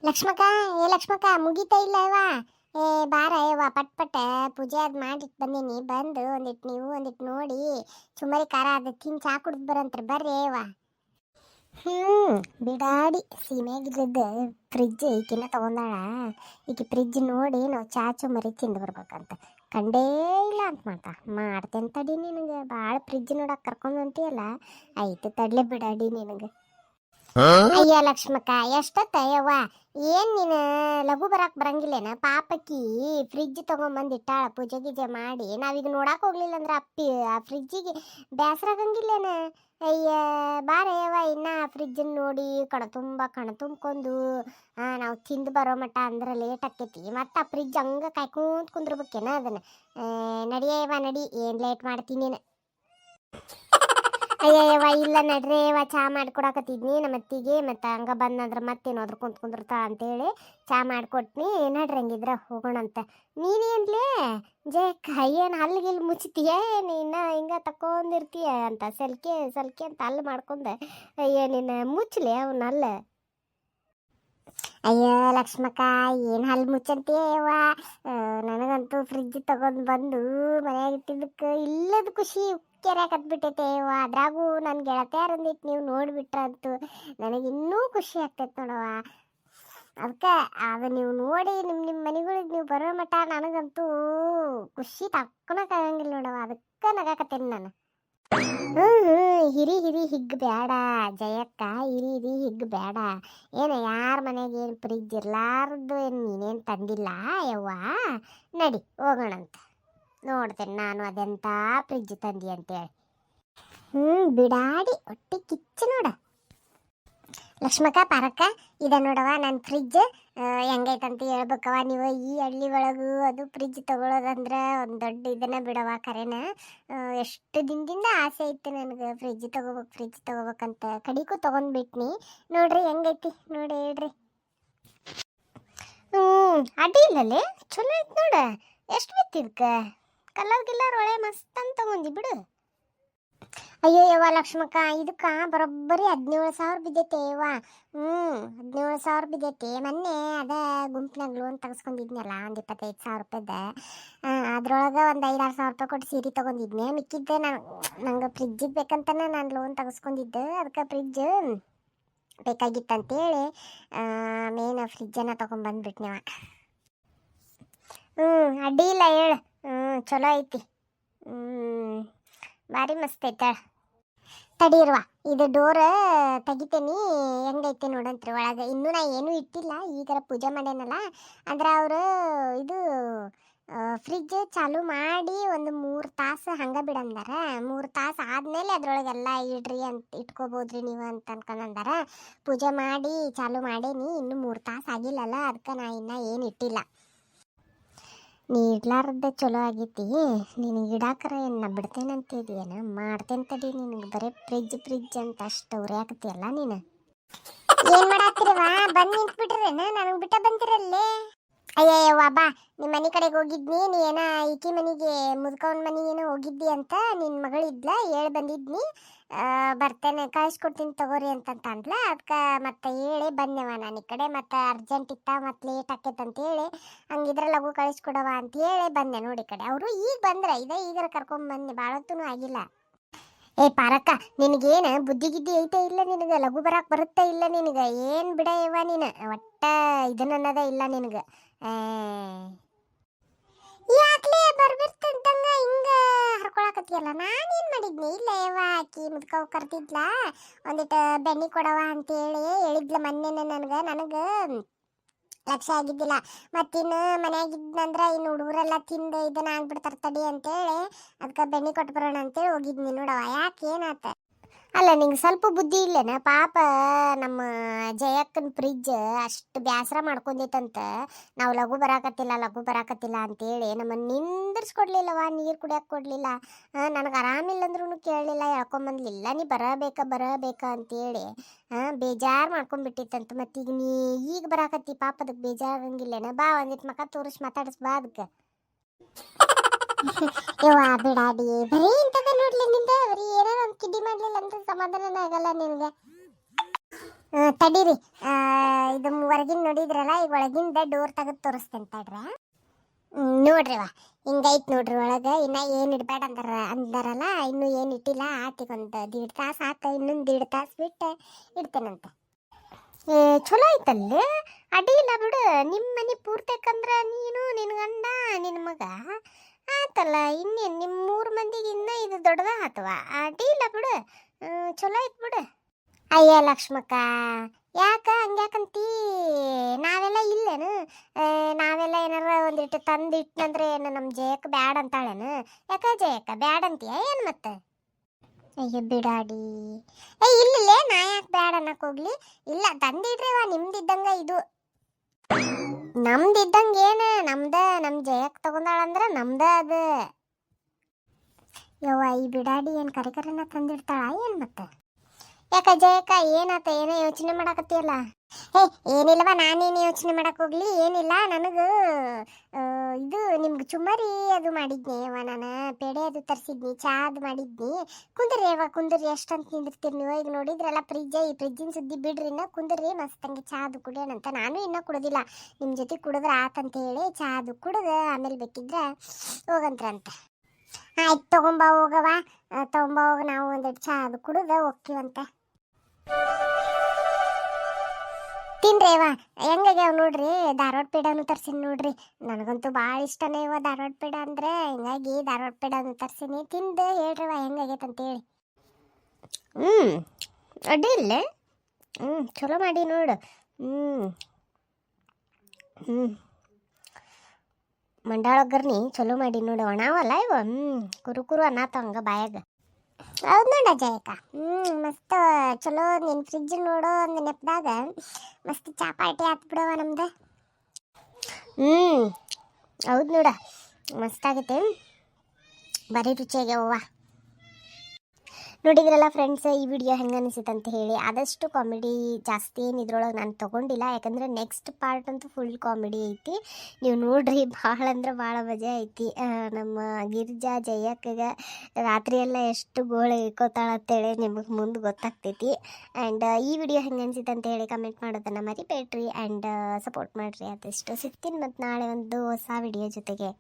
ಲಕ್ಷ್ಮಕ್ಕ, ಲಕ್ಷ್ಮಕ್ಕ ಮುಗಿತಾ ಇಲ್ಲ ಯವ್ವ. ಬಾರ ಯವ್ವ, ಪಟ್ ಪಟ್ ಪೂಜೆ ಅದ್ ಮಾಡಿಟ್ ಬಂದೀನಿ. ಬಂದು ಒಂದಿಟ್ಟು ನೀವು ಒಂದಿಟ್ಟು ನೋಡಿ ಚುಮ್ಮರಿ ಖಾರ ಅದ ತಿನ್ ಚಾ ಕುಡ್ದು ಬರಂತ್ರಿ. ಬರ್ರಿ ಯವ್ವ. ಬಿಡಾಡಿ ಸೀಮೆಗಿದ್ದ ಫ್ರಿಜ್ ಈಕಿನ ತಗೊಂಡಾಳ. ಈಕಿ ಫ್ರಿಜ್ ನೋಡಿ ನಾವು ಚಾ ಚುಮ್ಮರಿ ತಿಂದು ಬರ್ಬೇಕಂತ ಕಂಡೇ ಇಲ್ಲ ಅಂತ ಮಾಡ್ತೇನೆ ತಡಿ. ನಿನಗೆ ಭಾಳ ಫ್ರಿಜ್ ನೋಡಕ್ಕೆ ಕರ್ಕೊಂಡು ಹೊಂಟಿಯಲ್ಲ, ಆಯ್ತು ತಡ್ಲೆ ಬಿಡಾಡಿ ನಿನಗೆ. ಅಯ್ಯ ಲಕ್ಷ್ಮಕ್ಕ, ಎಷ್ಟೊತ್ತ ಯವ್ವ? ಏನ್ ನೀನು ಲಘು ಬರಾಕ್ ಬರಂಗಿಲ್ಲೇನ? ಪಾಪಕ್ಕಿ ಫ್ರಿಜ್ ತಗೊಂಬಂದಿಟ್ಟಾಳ ಪೂಜೆ ಗೀಜೆ ಮಾಡಿ. ನಾವೀಗ ನೋಡಕ್ ಹೋಗ್ಲಿಲ್ಲ ಅಂದ್ರೆ ಅಪ್ಪಿ ಆ ಫ್ರಿಜ್ಜಿಗೆ ಬೇಸರ ಆಗಂಗಿಲ್ಲೇನ? ಅಯ್ಯ ಬಾರ ಯವ್ವ, ಇನ್ನ ಫ್ರಿಜ್ ನೋಡಿ ಕಣ ತುಂಬ್ಕೊಂಡು ನಾವು ತಿಂದು ಬರೋ ಮಟ್ಟ ಅಂದ್ರೆ ಲೇಟ್ ಆಕೈತಿ. ಮತ್ತೆ ಆ ಫ್ರಿಜ್ ಹಂಗ ಕಾಯ್ಕೊಂತ ಕುಂದ್ರಬೇಕೇನ ಅದನ್ನ? ನಡಿಯವ್ವ ನಡಿ, ಏನ್ ಲೇಟ್ ಮಾಡ್ತೀನಿ ನೀನು? ಅಯ್ಯವ್ವ ಇಲ್ಲ ನಡ್ರಿ ಯವ್ವ, ಚಾ ಮಾಡ್ಕೊಡಕತ್ತಿದ್ನಿ ನಮ್ಮ ಅತ್ತಿಗೆ. ಮತ್ತು ಹಂಗ ಬಂದಂದ್ರೆ ಮತ್ತೇನು ಅದ್ರ ಕುಂತ್ಕೊಂಡ್ರತಾ ಅಂತೇಳಿ ಚಾ ಮಾಡಿಕೊಟ್ನಿ. ನಡ್ರಿ ಹಂಗಿದ್ರ ಹೋಗೋಣಂತ. ನೀನೇನ್ಲೇ ಜಯಕ್ಕ, ಏನು ಹಲ್ಲಿಗಿಲ್ಲಿ ಮುಚ್ತೀಯ? ನೀನು ಹಿಂಗೆ ತಕೊಂಡಿರ್ತೀಯ ಅಂತ ಸಲ್ಕೆ ಅಂತ ಹಲ್ಲು ಮಾಡ್ಕೊಂಡೆ. ಅಯ್ಯ ನೀನು ಮುಚ್ಚಲಿ ಅವನಲ್ಲ. ಅಯ್ಯೋ ಲಕ್ಷ್ಮಕ್ಕ, ಏನು ಹಲ್ಲು ಮುಚ್ಚಂತೀಯವ್ವ? ನನಗಂತೂ ಫ್ರಿಜ್ ತಗೊಂಡು ಬಂದು ಮನೆಯಾಗ ಇಟ್ಟಿದ್ದಕ್ಕೆ ಇಲ್ಲದ ಖುಷಿ ಕೆರೆಯಾಕತ್ಬಿಟ್ಟೈತೆ ಯವ್ವ. ಅದ್ರಾಗೂ ನನ್ನ ಗೆಳತಿಯಾರಂದಿಟ್ಟು ನೀವು ನೋಡಿಬಿಟ್ರಂತೂ ನನಗಿನ್ನೂ ಖುಷಿ ಆಗ್ತೈತೆ ನೋಡವ್ವ. ಅದಕ್ಕೆ ಅದು ನೀವು ನೋಡಿ ನಿಮ್ಮ ಮನೆಗಳಿಗೆ ನೀವು ಬರೋ ಮಟ್ಟ ನನಗಂತೂ ಖುಷಿ ತಕ್ಕೊಳಕ್ಕಾಗಂಗಿಲ್ಲ ನೋಡವ್ವ. ಅದಕ್ಕೆ ನಗಾಕತ್ತೇನೆ ನಾನು. ಹಿರಿ ಹಿಗ್ಗ ಬೇಡ ಜಯಕ್ಕ, ಹಿರಿ ಹಿಗ್ಗ ಬೇಡ. ಏನು ಯಾರ ಮನೆಗೆ ಏನು ಫ್ರಿಜ್ ಇರ್ಲಾರ್ದು ಏನು ನೀನೇನು ತಂದಿಲ್ಲ ಯವ್ವ. ನಡಿ ಹೋಗೋಣಂತ. ನೋಡ್ತೇನೆ ನಾನು ಅದೆಂತ ಫ್ರಿಜ್ ತಂದಿ ಅಂತೇಳಿ. ಬಿಡಾಡಿ ಹೊಟ್ಟೆ ಕಿಚ್ಚು ನೋಡ ಲಕ್ಷ್ಮಕ್ಕ. ಪಾರಕ್ಕ, ಇದ ನೋಡವ ನನ್ನ ಫ್ರಿಜ್. ಹೆಂಗೈತಂತ ಹೇಳ್ಬೇಕವ ನೀವು. ಈ ಹಳ್ಳಿ ಒಳಗೂ ಅದು ಫ್ರಿಜ್ ತಗೊಳ್ಳೋದಂದ್ರೆ ಒಂದು ದೊಡ್ಡ ಇದನ್ನ ಬಿಡವ. ಕರೆನ ಎಷ್ಟು ದಿನದಿಂದ ಆಸೆ ಐತೆ ನನಗೆ ಫ್ರಿಜ್ ತಗೋಬೇಕಂತ. ಕಡಿಗೂ ತಗೊಂಡ್ಬಿಟ್ನಿ. ನೋಡ್ರಿ ಹೆಂಗೈತಿ ನೋಡಿ ಹೇಳ್ರಿ. ಅಡ್ಡಿ ಇಲ್ಲಲ್ಲೇ, ಚಲೋ ಐತಿ ನೋಡ. ಎಷ್ಟು ಬಿತ್ತಿದ್ಕ? ಕಲ್ಲರ್ ಒಳ್ಳೆ ಮಸ್ತ್ ಅಂತ ತಗೊಂಡಿ ಬಿಡು. ಅಯ್ಯೋ ಯವ್ವ ಲಕ್ಷ್ಮಕ್ಕ, ಇದಕ್ಕೆ ಬರೋಬ್ಬರಿ 17,000 ಬಿದ್ದೈತೆ ಯವ್ವ. 17,000 ಬಿದ್ದೈತಿ. ಮೊನ್ನೆ ಅದ ಗುಂಪಿನಾಗ ಲೋನ್ ತೆಗೆಸ್ಕೊಂಡಿದ್ನಲ್ಲ, ಒಂದು 25,000 ರೂಪಾಯ್ದ. ಅದ್ರೊಳಗೆ ಒಂದು 5,000-6,000 ರೂಪಾಯಿ ಕೊಟ್ಟು ಸೀರೆ ತೊಗೊಂಡಿದ್ನೆ. ಮಿಕ್ಕಿದ್ದೆ ನಂಗೆ ಫ್ರಿಜ್ಜಿಗೆ ಬೇಕಂತನೇ ನಾನು ಲೋನ್ ತೆಗೆಸ್ಕೊಂಡಿದ್ದೆ. ಅದಕ್ಕೆ ಫ್ರಿಜ್ ಬೇಕಾಗಿತ್ತಂತೇಳಿ ಮೇನ್ ಫ್ರಿಜ್ಜನ್ನು ತೊಗೊಂಡ್ಬಂದ್ಬಿಟ್ನವ. ಅಡ್ಡಿ ಇಲ್ಲ ಹೇಳು. ಚಲೋ ಐತಿ. ಭಾರಿ ಮಸ್ತ್ ಐತೆ. ತಡೀರ್ವ, ಇದು ಡೋರ್ ತೆಗಿತೇನಿ. ಹೆಂಗೈತೆ ನೋಡಂತ್ರಿ ಒಳಗೆ. ಇನ್ನೂ ನಾ ಏನೂ ಇಟ್ಟಿಲ್ಲ, ಈಗಾರ ಪೂಜೆ ಮಾಡೇನಲ್ಲ. ಅಂದ್ರೆ ಅವರು ಇದು ಫ್ರಿಜ್ ಚಾಲು ಮಾಡಿ ಒಂದು 3 ತಾಸು ಹಂಗೆ ಬಿಡಂದಾರ. 3 ತಾಸು ಆದಮೇಲೆ ಅದ್ರೊಳಗೆಲ್ಲ ಇಡ್ರಿ ಅಂತ ಇಟ್ಕೋಬೋದ್ರಿ ನೀವು ಅಂತ ಅನ್ಕೊಂಡಂದಾರ. ಪೂಜೆ ಮಾಡಿ ಚಾಲು ಮಾಡೇನಿ, ಇನ್ನೂ 3 ತಾಸು ಆಗಿಲ್ಲಲ್ಲ. ಅದಕ್ಕೆ ನಾ ಇನ್ನೂ ಏನು ಇಟ್ಟಿಲ್ಲ. ನೀ ಇಡ್ಲಾರ್ದೆ ಚಲೋ ಆಗೈತಿ. ನಿನಗೆ ಇಡಾಕರ ಏನು ಬಿಡ್ತೇನಂತ ಇದೆಯೇನ? ಮಾಡ್ತೇನೆ ತಡಿ. ನಿನಗೆ ಬರೀ ಫ್ರಿಜ್ ಅಂತ ಅಷ್ಟು ಉರಿಯಾಕತಿಯಲ್ಲ ನೀನು. ಏನು ಮಾಡಾಕ್ತಿರವ? ಬಂದು ನಿಂತ್ಬಿಟ್ರೇನ? ನನಗೆ ಬಿಟ್ಟ ಬಂದಿರಲ್ಲೇ. ಅಯ್ಯವ್ವ ಬಾ, ನಿಮ್ಮ ಮನೆ ಕಡೆಗೆ ಹೋಗಿದ್ನಿ. ನೀ ಏನೋ ಈಕಿ ಮನೆಗೆ ಮುದ್ಕವನ ಮನೆಗೆ ಏನೋ ಹೋಗಿದ್ದಿ ಅಂತ ನಿನ್ನ ಮಗಳಿದ್ಲ, ಹೇಳಿ ಬಂದಿದ್ನಿ. ಬರ್ತೇನೆ, ಕಳಿಸ್ಕೊಡ್ತೀನಿ ತಗೋರಿ ಅಂತಂತ ಅಂದ್ಲ. ಅದಕ್ಕೆ ಮತ್ತೆ ಹೇಳಿ ಬಂದೆವ ನಾನು ಈ ಕಡೆ. ಮತ್ತೆ ಅರ್ಜೆಂಟ್ ಇತ್ತ, ಮತ್ತೆ ಲೇಟ್ ಆಕೈತೆ ಅಂತೇಳಿ ಹಂಗಿದ್ರೆ ಲಘು ಕಳಿಸ್ಕೊಡವ ಅಂತ ಹೇಳಿ ಬಂದೆ ನೋಡಿ ಕಡೆ. ಅವರು ಈಗ ಬಂದ್ರೆ ಈಗಾರ ಕರ್ಕೊಂಬಂದೆ, ಭಾಳತ್ತೂ ಆಗಿಲ್ಲ. ಪಾರಕ್ಕ, ನಿನಗೇನು ಬುದ್ಧಿ ಗಿದ್ದಿ ಐತೆ ಇಲ್ಲ ನಿನಗೆ? ಲಘು ಬರಕ್ಕೆ ಬರುತ್ತೆ ಇಲ್ಲ ನಿನಗೆ? ಏನು ಬಿಡ ಯವ್ವ ನೀನು, ಒಟ್ಟ ಇದನ್ನದೇ ಇಲ್ಲ ನಿನಗೆ. ಯಾಕ್ಲೇ ಬರ್ಬಿರ್ತಂತಂಗ ಹಿಂಗ ಹರ್ಕೊಳಕತ್ತಿಯಲ್ಲ? ನಾನೇನು ಮಾಡಿದ್ನಿ? ಇಲ್ಲ ಯವ್ವ, ಆಕಿ ಮುದ್ಕವ್ ಕರ್ತಿದ್ಲ, ಒಂದಿಟ್ಟು ಬೆಣ್ಣೆ ಕೊಡವ ಅಂತೇಳಿ ಹೇಳಿದ್ಲ ಮೊನ್ನೆನೆ. ನನಗೆ ಲಕ್ಷ್ಯ ಆಗಿದ್ದಿಲ್ಲ. ಮತ್ತಿನ್ನು ಮನೆಯಾಗಿದ್ನಂದ್ರೆ ಇನ್ನು ಹುಡುಗರೆಲ್ಲ ತಿಂದು ಇದನ್ನ ಆಗ್ಬಿಡ್ತಾರೆ ತಡಿ ಅಂತೇಳಿ ಅದಕ್ಕೆ ಬೆಣ್ಣೆ ಕೊಟ್ಟು ಬರೋಣ ಅಂತೇಳಿ ಹೋಗಿದ್ನಿ ನೋಡವ. ಯಾಕೆ ಏನಾತ? ಅಲ್ಲ, ನಿಂಗೆ ಸ್ವಲ್ಪ ಬುದ್ಧಿ ಇಲ್ಲೇನ? ಪಾಪ ನಮ್ಮ ಜಯಕ್ಕನ ಫ್ರಿಜ್ ಅಷ್ಟು ಬೇಸರ ಮಾಡ್ಕೊಂಡೈತಂತ. ನಾವು ಲಘು ಬರಾಕತ್ತಿಲ್ಲ ಅಂತೇಳಿ ನಮ್ಮನ್ನು ನಿಂದಿರ್ಸ್ಕೊಡ್ಲಿಲ್ಲವ. ನೀರು ಕುಡಿಯೋಕೆ ಕೊಡಲಿಲ್ಲ. ನನಗೆ ಆರಾಮಿಲ್ಲ ಅಂದ್ರೂ ಕೇಳಲಿಲ್ಲ, ಹೇಳ್ಕೊಂಬಂದ್ಲಿಲ್ಲ. ನೀ ಬರಬೇಕಾ ಅಂತೇಳಿ ಬೇಜಾರು ಮಾಡ್ಕೊಂಡ್ಬಿಟ್ಟಿತ್ತಂತ. ಮತ್ತೀಗ ನೀ ಈಗ ಬರಾಕತ್ತಿ, ಪಾಪ ಅದಕ್ಕೆ ಬೇಜಾರಾಗಂಗಿಲ್ಲೇನ? ಬಾ, ಒಂದಿಟ್ಟು ಮಕ್ಕ ತೋರಿಸಿ ಮಾತಾಡಿಸ್ ಬಾ ಅದಕ್ಕೆ. ಯವ್ವ ಬಿಡಾಡಿ, ಬರೀ ಇಂಥದ ನೋಡ್ಲಿ ನಿಂದ. ಬರೀ ಏನಾರ ಒಂದು ಕಿಡ್ಡಿ ಮಾಡ್ಲಿಲ್ಲ ಅಂದ್ರೆ ಸಮಾಧಾನನೇ ಆಗಲ್ಲ ನಿನಗೆ. ತಡೀರಿ, ಇದು ಹೊರಗಿನ ನೋಡಿದ್ರಲ್ಲ, ಈಗ ಒಳಗಿಂದ ಡೋರ್ ತೆಗೆದು ತೋರಿಸ್ತೇನೆ ತಡ್ರಿ. ನೋಡ್ರಿವ ಹಿಂಗೈತ್ ನೋಡ್ರಿ ಒಳಗೆ. ಇನ್ನ ಏನು ಇಡಬೇಡ ಅಂದಾರಲ್ಲ, ಇನ್ನೂ ಏನು ಇಟ್ಟಿಲ್ಲ. ಆತಿಗೆ ಒಂದು 1.5 ತಾಸು ಆತ, ಇನ್ನೊಂದು 1.5 ತಾಸು ಬಿಟ್ಟು ಇಡ್ತೇನಂತೆ. ಚಲೋ ಐತಲ್ಲಿ, ಅಡ್ಡಿ ಇಲ್ಲ ಬಿಡು. ನಿಮ್ಮ ಮನೆ ಪೂರ್ತೇಕಂದ್ರೆ ನೀನು, ನಿನ್ನ ಗಂಡ, ನಿನ್ನ ಮಗ ಆತಲ್ಲ, ಇನ್ನೇನು ನಿಮ್ಮ 3 ಮಂದಿಗೆ ಇನ್ನೂ ಇದು ದೊಡ್ಡದ ಆತವ. ಅಡ್ಡಿ ಇಲ್ಲ ಬಿಡು, ಚಲೋ ಐತ್ ಬಿಡು. ಅಯ್ಯ ಲಕ್ಷ್ಮಕ್ಕ, ಯಾಕ ಹಂಗ್ಯಾಕಂತೀ? ನಾವೆಲ್ಲ ಇಲ್ಲೇನು? ನಾವೆಲ್ಲ ಏನಾರ ಒಂದಿಟ್ಟು ತಂದಿಟ್ನಂದ್ರೆ ಏನು ನಮ್ಮ ಜಯಕ್ಕೆ ಬ್ಯಾಡ ಅಂತಾಳೇನು? ಯಾಕ ಜಯಕ್ಕ ಬ್ಯಾಡ ಅಂತೀಯ ಏನು ಮತ್ತೆ? ಅಯ್ಯೋ ಬಿಡಾಡಿ. ಇಲ್ಲಿಲ್ಲೇ ನಾ ಯಾಕೆ ಬ್ಯಾಡ ಅನ್ನಕ್ ಹೋಗ್ಲಿ? ಇಲ್ಲ ತಂದಿಡ್ರಿವ, ನಿಮ್ದಿದ್ದಂಗ ಇದು. ನಮ್ದಿದ್ದಂಗೆ ಏನು? ನಮ್ಮ ಜಯಕ್ಕೆ ತಗೊಂಡಾಳಂದ್ರೆ ನಮ್ದ ಅದು. ಯವ್ವ ಈ ಬಿಡಾಡಿ ಏನು ಕರಿಕರನ್ನ ತಂದಿಡ್ತಾಳ ಏನು ಮತ್ತೆ? ಯಾಕ ಜಯಕ್ಕ ಏನಾತ? ಏನೋ ಯೋಚನೆ ಮಾಡಾಕತ್ತಿಯಲ್ಲ? ಏನಿಲ್ಲವ, ನಾನೇನು ಯೋಚನೆ ಮಾಡಕ್ ಹೋಗ್ಲಿ, ಏನಿಲ್ಲ. ನನಗೆ ಇದು ನಿಮ್ಗೆ ಚುಮ್ಮರಿ ಅದು ಮಾಡಿದ್ನಿ ಅವ, ನಾನು ಪೇಡೆ ಅದು ತರಿಸಿದ್ನಿ, ಚಾ ಅದು ಮಾಡಿದ್ನಿ. ಕುಂದ್ರಿ ಅವ ಕುಂದ್ರಿ, ಎಷ್ಟಂತ ನಿಂದಿರ್ತೀರಿ ನೀವು? ಈಗ ನೋಡಿದ್ರಲ್ಲ ಈ ಫ್ರಿಜ್ಜಿನ ಸುದ್ದಿ ಬಿಡ್ರಿ, ಇನ್ನ ಕುಂದ್ರಿ ಮಸ್ತಂಗೆ ಚಾ ಅದು ಕುಡಿಯೋಣಂತ. ನಾನು ಇನ್ನೂ ಕುಡೋದಿಲ್ಲ, ನಿಮ್ಮ ಜೊತೆ ಕುಡಿದ್ರೆ ಆತಂತ ಹೇಳಿ ಚಾ ಅದು ಕುಡ್ದು ಆಮೇಲೆ ಬೇಕಿದ್ರೆ ಹೋಗಂತ್ರಂತೆ. ಆಯ್ತು ತಗೊಂಬ ಹೋಗವ, ತಗೊಂಬ ಹೋಗ, ನಾವು ಒಂದೆರಡು ಚಾ ಅದು ಕುಡಿದು ಹೋಗ್ತೀವಂತೆ. ತಿನ್ರಿ ಅವ ಹೆಂಗಾಗ್ಯಾವ ನೋಡ್ರಿ. ಧಾರವಾಡ ಪೇಡಾನು ತರ್ಸಿನಿ ನೋಡ್ರಿ, ನನಗಂತೂ ಭಾಳ ಇಷ್ಟನೇ ಇವ ಧಾರವಾಡ ಪೇಡ ಅಂದ್ರೆ. ಹಿಂಗಾಗಿ ಧಾರವಾಡ ಪೇಡಾನು ತರ್ಸಿನಿ, ತಿಂದು ಹೇಳ್ರಿವ ಹೆಂಗಾಗೈತಂತ ಹೇಳಿ. ಅಡ್ಡಿ ಇಲ್ಲ, ಚಲೋ ಮಾಡಿ ನೋಡು. ಮಂಡಾಳ ಒಗ್ಗರ್ನಿ ಚಲೋ ಮಾಡಿ ನೋಡು. ಒಣವಲ್ಲ ಇವ, ಕುರು ಅನ್ನತ್ತ ಹಂಗ ಬಾಯಾಗ. ಹೌದು ನೋಡ ಜಯಕ್ಕ, ಮಸ್ತ್ ಚಲೋ. ನಿನ್ನ ಫ್ರಿಜ್ ನೋಡೋ ಒಂದು ನೆಪದಾಗ ಮಸ್ತ್ ಚಾ ಪಾರ್ಟಿ ಆತ್ ಬಿಡವ ನಮ್ದು. ಹೌದು ನೋಡ, ಮಸ್ತ್ ಆಗೈತೆ, ಬರೀ ರುಚಿಯಾಗ್ಯಾವ. ನೋಡಿದ್ರಲ್ಲ ಫ್ರೆಂಡ್ಸ್, ಈ ವಿಡಿಯೋ ಹೆಂಗೆ ಅನಿಸಿತ್ತು ಅಂತ ಹೇಳಿ. ಆದಷ್ಟು ಕಾಮಿಡಿ ಜಾಸ್ತಿ ಏನು ಇದ್ರೊಳಗೆ ನಾನು ತೊಗೊಂಡಿಲ್ಲ, ಯಾಕಂದರೆ ನೆಕ್ಸ್ಟ್ ಪಾರ್ಟ್ ಅಂತೂ ಫುಲ್ ಕಾಮಿಡಿ ಐತಿ. ನೀವು ನೋಡ್ರಿ, ಭಾಳ ಅಂದ್ರೆ ಭಾಳ ಮಜಾ ಐತಿ. ನಮ್ಮ ಗಿರಿಜಾ ಜಯಕ್ಕಗೆ ರಾತ್ರಿ ಎಲ್ಲ ಎಷ್ಟು ಗೋಳು ಇಕ್ಕೋತಾಳ ಅಂತೇಳಿ ನಿಮಗೆ ಮುಂದೆ ಗೊತ್ತಾಗ್ತೈತಿ. ಆ್ಯಂಡ್ ಈ ವಿಡಿಯೋ ಹೆಂಗೆ ಅನಿಸಿತ್ತು ಅಂತ ಹೇಳಿ ಕಮೆಂಟ್ ಮಾಡೋದನ್ನು ಮರಿಬೇಡ್ರಿ. ಆ್ಯಂಡ್ ಸಪೋರ್ಟ್ ಮಾಡಿರಿ. ಆದಷ್ಟು ಸಿಗ್ತೀನಿ ಮತ್ತು ನಾಳೆ ಒಂದು ಹೊಸ ವಿಡಿಯೋ ಜೊತೆಗೆ.